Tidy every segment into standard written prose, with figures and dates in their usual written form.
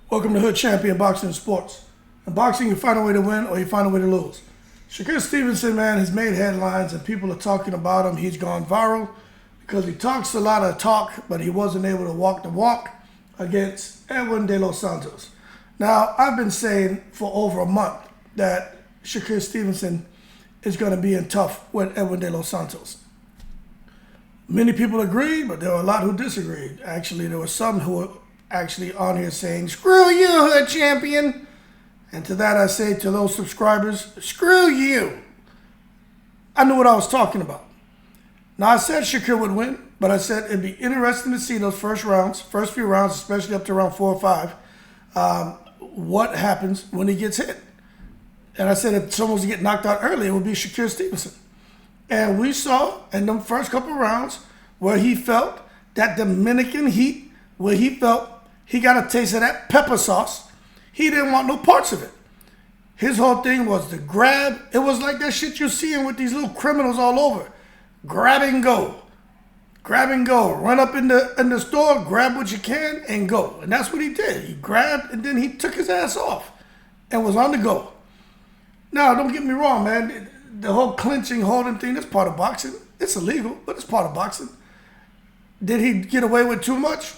Welcome to Hood Champion Boxing and Sports. In boxing, you find a way to win or you find a way to lose. Shakur Stevenson, man, has made headlines and people are talking about him. He's gone viral because he talks a lot of talk, but he wasn't able to walk the walk against Edwin De Los Santos. Now, I've been saying for over a month that Shakur Stevenson is going to be in tough with Edwin De Los Santos. Many people agreed, but there were a lot who disagreed. Actually, there were some who were actually on here saying, "Screw you, Hood Champion." And to that I say to those subscribers, screw you. I knew what I was talking about. Now, I said Shakur would win, but I said it'd be interesting to see those first few rounds, especially up to round 4 or 5, what happens when he gets hit. And I said if someone was to get knocked out early, it would be Shakur Stevenson. And we saw in the first couple of rounds where he felt that Dominican heat, where he felt he got a taste of that pepper sauce. He didn't want no parts of it. His whole thing was to grab. It was like that shit you're seeing with these little criminals all over. Grab and go. Grab and go. Run up in the store, grab what you can, and go. And that's what he did. He grabbed, and then he took his ass off and was on the go. Now, don't get me wrong, man. The whole clinching, holding thing, that's part of boxing. It's illegal, but it's part of boxing. Did he get away with too much?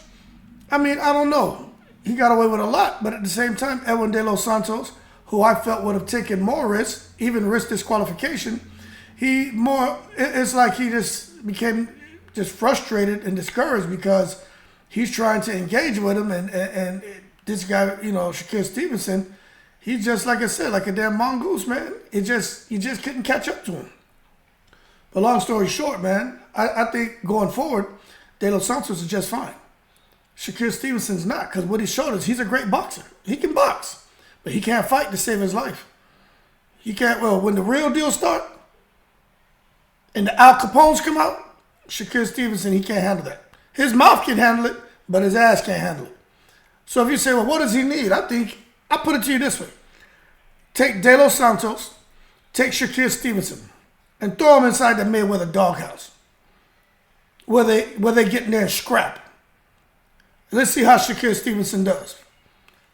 I mean, I don't know. He got away with a lot, but at the same time, Edwin De Los Santos, who I felt would have taken more risks, even risk disqualification, it's like he just became just frustrated and discouraged because he's trying to engage with him, and this guy, Shakur Stevenson, he's just, like I said, like a damn mongoose, man. You just couldn't catch up to him. But long story short, man, I think going forward, De Los Santos is just fine. Shakur Stevenson's not, because what he showed us, he's a great boxer. He can box, but he can't fight to save his life. He can't, when the real deal start and the Al Capones come out, Shakur Stevenson, he can't handle that. His mouth can handle it, but his ass can't handle it. So if you say, well, what does he need? I put it to you this way. Take De Los Santos, take Shakur Stevenson, and throw him inside the Mayweather doghouse where they get in there and scrap. Let's see how Shakur Stevenson does.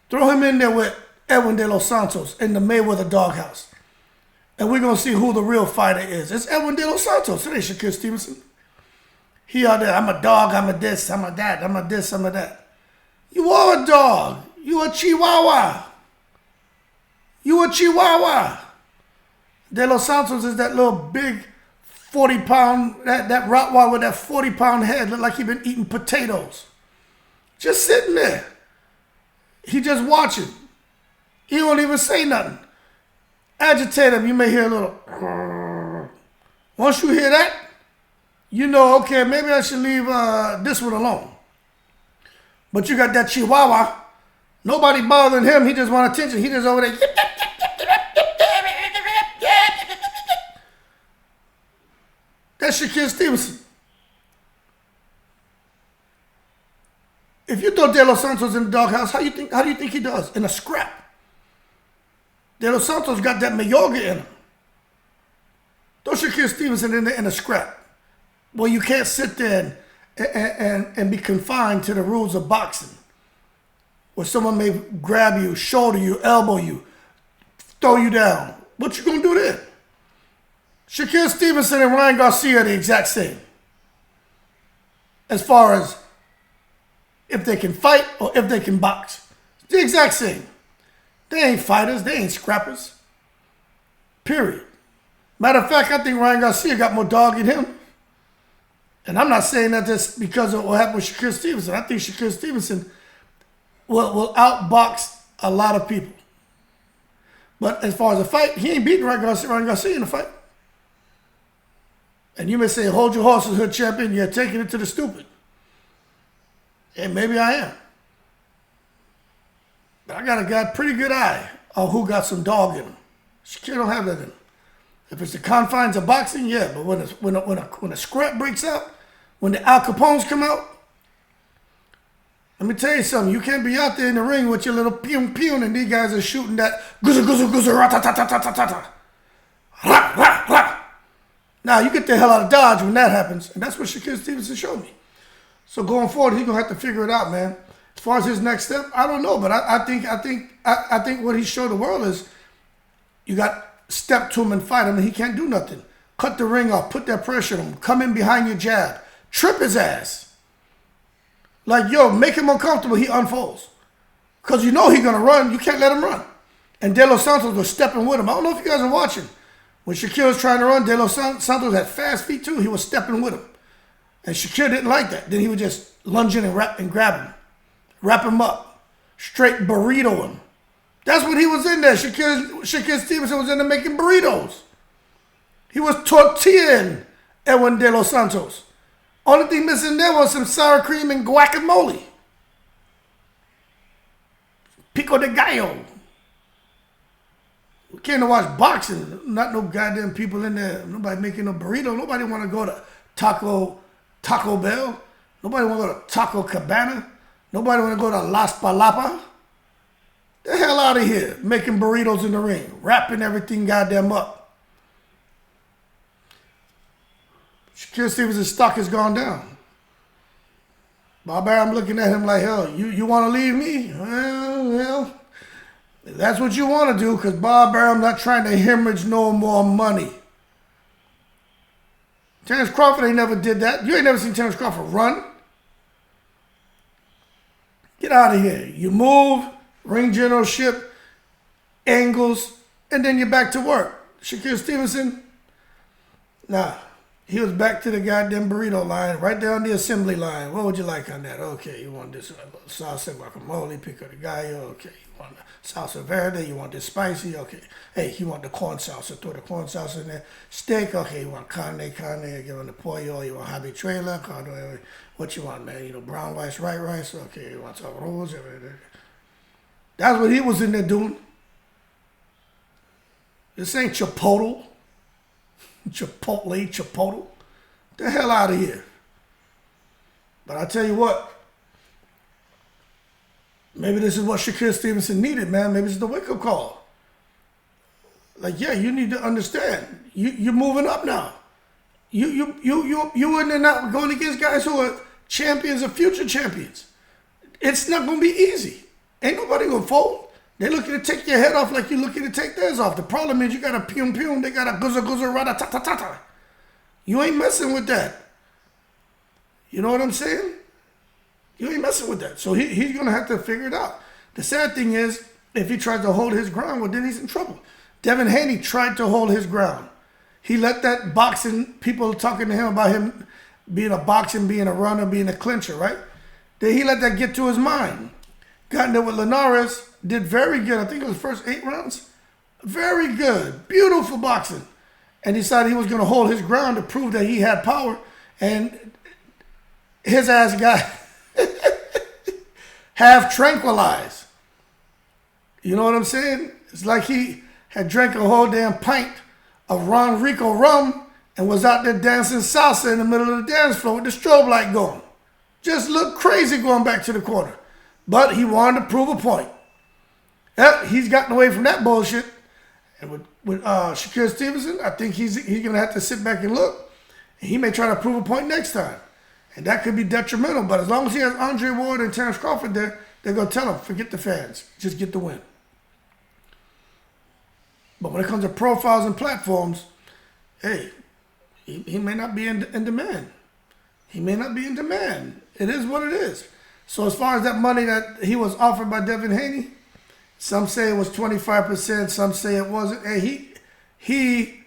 Throw him in there with Edwin De Los Santos in the Mayweather doghouse. And we're going to see who the real fighter is. It's Edwin De Los Santos. It ain't Shakur Stevenson. He out there, I'm a dog, I'm a this, I'm a that, I'm a this, I'm a that. You are a dog. You a chihuahua. You a chihuahua. De Los Santos is that little big 40-pound, that Rottweiler with that 40-pound head. Look like he been eating potatoes. Just sitting there. He just watching. He won't even say nothing. Agitate him, you may hear a little. Once you hear that, you know, okay, maybe I should leave this one alone. But you got that Chihuahua. Nobody bothering him. He just want attention. He just over there. That's Shakur Stevenson. If you throw De Los Santos in the doghouse, how do you think he does? In a scrap. De Los Santos got that Mayorga in him. Throw Shakur Stevenson in there in a scrap. Well, you can't sit there and be confined to the rules of boxing, where someone may grab you, shoulder you, elbow you, throw you down. What you gonna do then? Shakur Stevenson and Ryan Garcia are the exact same. As far as if they can fight or if they can box. It's the exact same. They ain't fighters. They ain't scrappers. Period. Matter of fact, I think Ryan Garcia got more dog in him. And I'm not saying that just because of what happened with Shakur Stevenson. I think Shakur Stevenson will outbox a lot of people. But as far as a fight, he ain't beating Ryan Garcia in a fight. And you may say, hold your horses, Hood Champion. You're taking it to the stupid. And maybe I am. But I got a pretty good eye on who got some dog in him. Shakur don't have that in him. If it's the confines of boxing, yeah. But when a scrap breaks out, when the Al Capones come out, let me tell you something. You can't be out there in the ring with your little pew and these guys are shooting that guzu rata-ta-ta-ta-ta-ta. Rah, rah, rah. Now, you get the hell out of Dodge when that happens. And that's what Shakur Stevenson showed me. So going forward, he's going to have to figure it out, man. As far as his next step, I don't know. But I think what he showed the world is you got step to him and fight him, and he can't do nothing. Cut the ring off, put that pressure on him, come in behind your jab, trip his ass. Like, yo, make him uncomfortable, he unfolds. Because you know he's going to run, you can't let him run. And De Los Santos was stepping with him. I don't know if you guys are watching. When Shakur was trying to run, De Los Santos had fast feet too. He was stepping with him. And Shakur didn't like that. Then he would just lunge in and grab him. Wrap him up. Straight burrito him. That's what he was in there. Shakur Stevenson was in there making burritos. He was tortilling Edwin De Los Santos. Only thing missing there was some sour cream and guacamole. Pico de gallo. We came to watch boxing. Not no goddamn people in there. Nobody making no burrito. Nobody want to go to Taco Bell. Nobody want to go to Taco Cabana. Nobody want to go to Las Palapas. The hell out of here. Making burritos in the ring. Wrapping everything goddamn up. Shakur Stevenson's stock has gone down. Bob Arum looking at him like, hell, you want to leave me? Well, that's what you want to do, because Bob Arum's not trying to hemorrhage no more money. Terence Crawford ain't never did that. You ain't never seen Terence Crawford run. Get out of here. You move, ring generalship, angles, and then you're back to work. Shakur Stevenson, nah. He was back to the goddamn burrito line, right there on the assembly line. What would you like on that? Okay, you want this salsa guacamole, pico de gallo. Okay, you want the salsa verde. You want this spicy. Okay. Hey, you want the corn salsa. Throw the corn salsa in there. Steak. Okay, you want carne. You want the pollo. You want habichuela. What you want, man? You know, brown rice, white rice. Okay, you want some arroz. That's what he was in there doing. This ain't Chipotle. Chipotle. The hell out of here. But I tell you what, maybe this is what Shakur Stevenson needed, man. Maybe it's the wake-up call. Like, yeah, you need to understand. You're moving up now. You in there not going against guys who are champions or future champions. It's not going to be easy. Ain't nobody going to fold. They're looking to take your head off like you're looking to take theirs off. The problem is you got a pium, they got a guzza, rada, ta. You ain't messing with that. You know what I'm saying? You ain't messing with that. So he's going to have to figure it out. The sad thing is, if he tries to hold his ground, well, then he's in trouble. Devin Haney tried to hold his ground. He let that boxing, people talking to him about him being a runner, being a clincher, right? Then he let that get to his mind. Got in there with Linares, did very good. I think it was the first 8 rounds. Very good. Beautiful boxing. And decided he was going to hold his ground to prove that he had power. And his ass got half tranquilized. You know what I'm saying? It's like he had drank a whole damn pint of Ron Rico rum and was out there dancing salsa in the middle of the dance floor with the strobe light going. Just looked crazy going back to the corner. But he wanted to prove a point. Yep, he's gotten away from that bullshit. And with Shakur Stevenson, I think he's going to have to sit back and look. And he may try to prove a point next time. And that could be detrimental. But as long as he has Andre Ward and Terence Crawford there, they're going to tell him, forget the fans. Just get the win. But when it comes to profiles and platforms, hey, he may not be in demand. He may not be in demand. It is what it is. So as far as that money that he was offered by Devin Haney, some say it was 25%, some say it wasn't. And he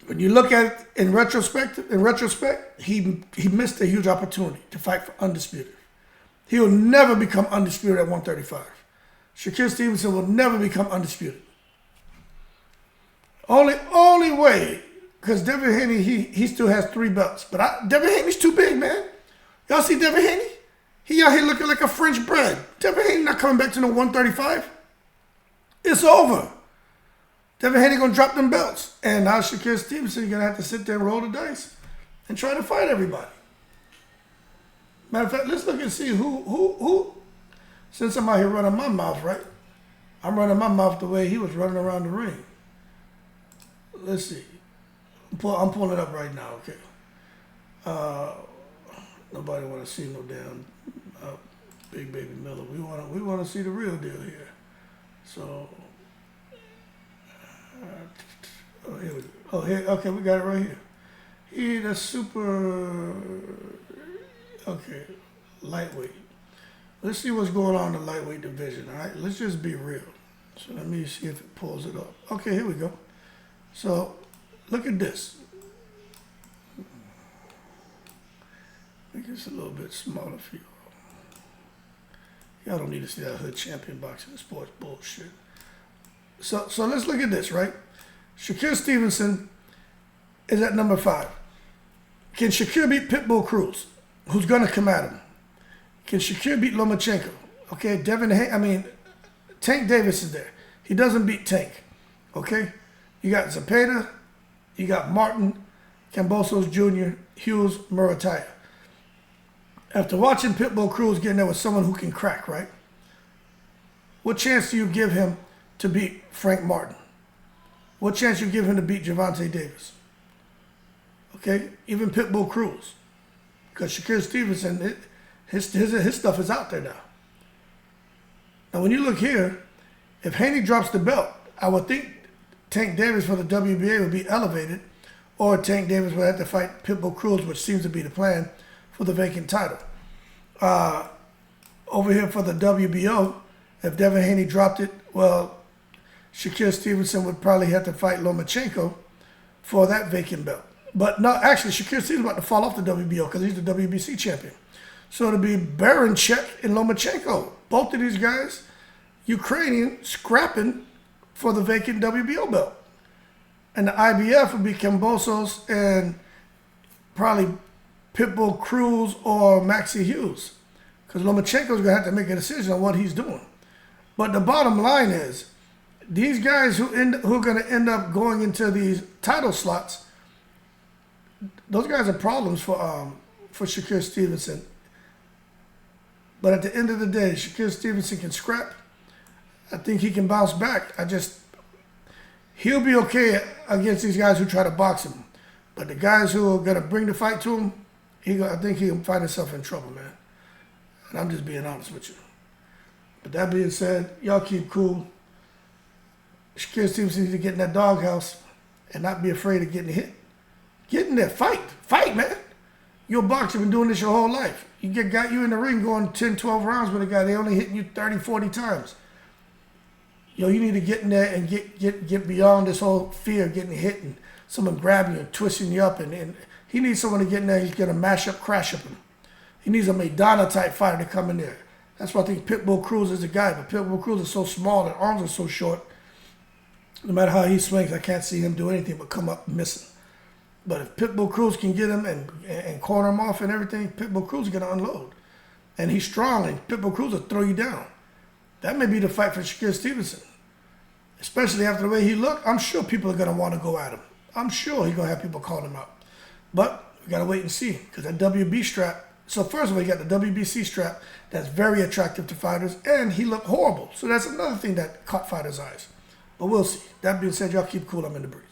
when you look at it in retrospect, he missed a huge opportunity to fight for undisputed. He will never become undisputed at 135. Shakur Stevenson will never become undisputed. Only way, because Devin Haney, he still has 3 belts. But Devin Haney's too big, man. Y'all see Devin Haney? He out here looking like a French bread. Devin Haney not coming back to no 135. It's over. Devin Haney going to drop them belts. And now Shakur Stevenson, you're going to have to sit there and roll the dice and try to fight everybody. Matter of fact, let's look and see who. Since I'm out here running my mouth, right? I'm running my mouth the way he was running around the ring. Let's see. I'm pulling it up right now, okay? Nobody want to see no damn Big Baby Miller. We want to see the real deal here. So, here we go. Oh, here, okay, we got it right here. He the super, okay, lightweight. Let's see what's going on in the lightweight division, all right? Let's just be real. So let me see if it pulls it up. Okay, here we go. So, look at this. Make this a little bit smaller for you. Y'all don't need to see that Hood Champion Boxing and Sports bullshit. So let's look at this, right? Shakur Stevenson is at number 5. Can Shakur beat Pitbull Cruz, who's going to come at him? Can Shakur beat Lomachenko? Okay, Tank Davis is there. He doesn't beat Tank. Okay? You got Zepeda, you got Martin, Kambosos Jr., Hughes, Murataya. After watching Pitbull Cruz getting there with someone who can crack, right? What chance do you give him to beat Frank Martin? What chance you give him to beat Gervonta Davis? Okay? Even Pitbull Cruz. Because Shakur Stevenson, his stuff is out there now. Now, when you look here, if Haney drops the belt, I would think Tank Davis for the WBA would be elevated, or Tank Davis would have to fight Pitbull Cruz, which seems to be the plan, for the vacant title. Over here for the WBO, if Devin Haney dropped it, well, Shakur Stevenson would probably have to fight Lomachenko for that vacant belt. But no, actually, Shakur Stevenson's about to fall off the WBO because he's the WBC champion. So it'll be Baranchek and Lomachenko. Both of these guys, Ukrainian, scrapping for the vacant WBO belt. And the IBF would be Kambosos and probably Pitbull Cruz or Maxie Hughes. Because Lomachenko's going to have to make a decision on what he's doing. But the bottom line is, these guys who are going to end up going into these title slots, those guys are problems for Shakur Stevenson. But at the end of the day, Shakur Stevenson can scrap. I think he can bounce back. He'll be okay against these guys who try to box him. But the guys who are going to bring the fight to him, I think he'll find himself in trouble, man. And I'm just being honest with you. But that being said, y'all keep cool. Shakur Stevenson needs to get in that doghouse and not be afraid of getting hit. Get in there. Fight. Fight, man. You're a boxer, been doing this your whole life. Got you in the ring going 10, 12 rounds with a guy. They only hitting you 30, 40 times. You need to get in there and get beyond this whole fear of getting hit and someone grabbing you and twisting you up. And he needs someone to get in there. He's going to mash up, crash up him. He needs a Maidana-type fighter to come in there. That's why I think Pitbull Cruz is the guy. But Pitbull Cruz is so small and arms are so short. No matter how he swings, I can't see him do anything but come up missing. But if Pitbull Cruz can get him and corner him off and everything, Pitbull Cruz is going to unload. And he's strong, and Pitbull Cruz will throw you down. That may be the fight for Shakur Stevenson. Especially after the way he looked, I'm sure people are going to want to go at him. I'm sure he's going to have people calling him out. But we got to wait and see, because that WB strap. So first of all, you got the WBC strap that's very attractive to fighters, and he looked horrible. So that's another thing that caught fighters' eyes. But we'll see. That being said, y'all keep cool. I'm in the breeze.